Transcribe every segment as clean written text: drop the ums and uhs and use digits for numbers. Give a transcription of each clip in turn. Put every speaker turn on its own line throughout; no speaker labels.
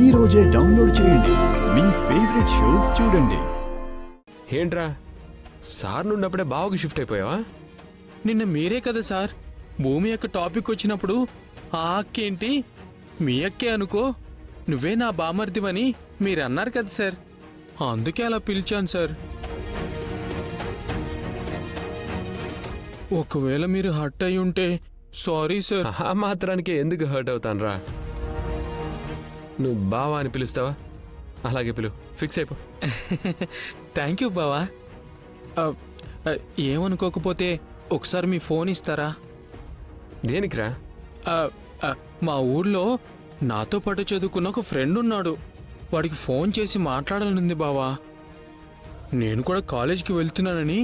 ఈ రోజే డౌన్లోడ్ చేయండి, మీ ఫేవరెట్ షోస్ చూడండి.
ఏంట్రా సార్ నుండప్పుడే బావకి షిఫ్ట్ అయిపోయావా?
నిన్న మీరే కదా సార్ భూమి యొక్క టాపిక్ వచ్చినప్పుడు ఆ అక్కేంటి మీ అక్కే అనుకో నువ్వే నా బామర్దివని మీరు అన్నారు కదా సార్, అందుకే అలా పిలిచాను సార్. ఒకవేళ మీరు హర్ట్ అయి ఉంటే సారీ సార్.
ఆ మాత్రానికి ఎందుకు హర్ట్ అవుతానురా? నువ్వు బావా అని పిలుస్తావా? అలాగే పిలు, ఫిక్స్ అయిపో.
థ్యాంక్ యూ బావా. ఏమనుకోకపోతే ఒకసారి మీ ఫోన్ ఇస్తారా?
దేనికిరా?
మా ఊళ్ళో నాతో పాటు చదువుకున్న ఒక ఫ్రెండ్ ఉన్నాడు, వాడికి ఫోన్ చేసి మాట్లాడాలనుంది బావా. నేను కూడా కాలేజ్కి వెళ్తున్నానని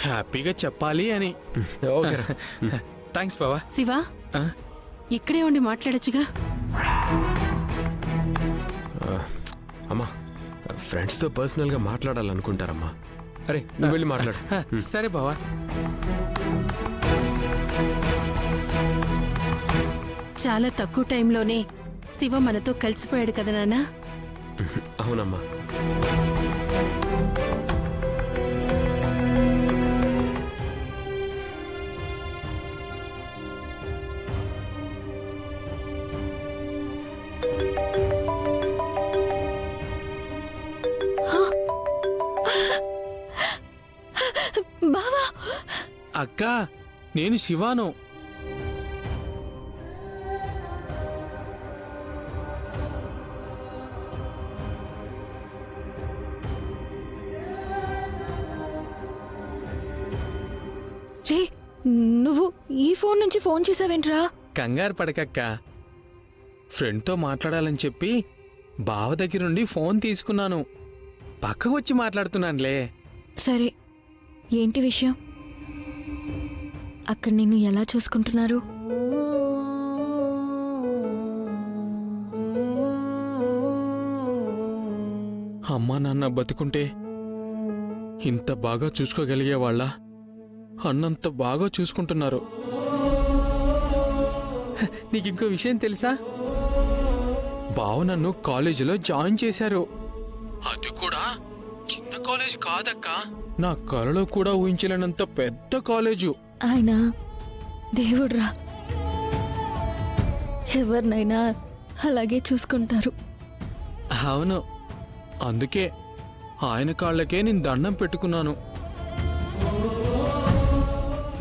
హ్యాపీగా చెప్పాలి అని.
ఓకే.
థ్యాంక్స్ బావా.
శివ, ఇక్కడే ఉండి మాట్లాడొచ్చుగా.
అమ్మా, ఫ్రెండ్స్తో పర్సనల్గా మాట్లాడాలనుకుంటారమ్మా. అరే నువ్వు వెళ్ళి మాట్లాడు.
సరే బావా.
చాలా తక్కువ టైంలోనే శివ మనతో కలిసిపోయాడు కదా నాన్న.
అవునమ్మా.
బావా,
అక్క, నేను శివాను.
రే, నువ్వు ఈ ఫోన్ నుంచి ఫోన్ చేసావేంట్రా?
కంగారు పడకక్క, ఫ్రెండ్తో మాట్లాడాలని చెప్పి బావ దగ్గర నుండి ఫోన్ తీసుకున్నాను, పక్కకు వచ్చి మాట్లాడుతున్నానులే.
సరే, ఏంటి విషయం? అక్కడ నిన్ను ఎలా చూసుకుంటున్నారు?
అమ్మా నాన్న బతుకుంటే ఇంత బాగా చూసుకోగలిగేవాళ్ళ? అన్నంత బాగా చూసుకుంటున్నారు. నీకింకో విషయం తెలుసా? బావ నన్ను కాలేజీలో జాయిన్ చేశారు. అది కూడా చిన్న కాలేజ్ కాదక్క, నా కలలో కూడా ఊహించలేనంత పెద్ద కాలేజు.
ఆయన దేవుడ్రా, ఎవరినైనా అలాగే చూసుకుంటారు.
అవును, అందుకే ఆయన కాళ్ళకే నేను దండం పెట్టుకున్నాను.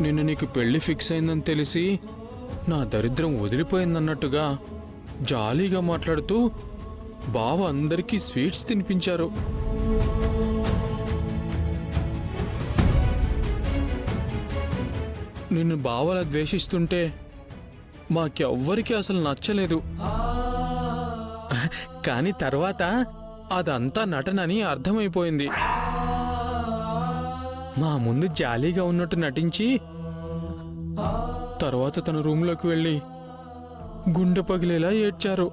నిన్న నీకు పెళ్లి ఫిక్స్ అయిందని తెలిసి నా దరిద్రం వదిలిపోయిందన్నట్టుగా జాలీగా మాట్లాడుతూ బావ అందరికీ స్వీట్స్ తినిపించారు. నిన్ను బావలా ద్వేషిస్తుంటే మాకెవ్వరికీ అసలు నచ్చలేదు. కానీ తర్వాత అదంతా నటనని అర్థమైపోయింది. మా ముందు జాలీగా ఉన్నట్టు నటించి తర్వాత తన రూంలోకి వెళ్ళి గుండె పగిలేలా ఏడ్చారు.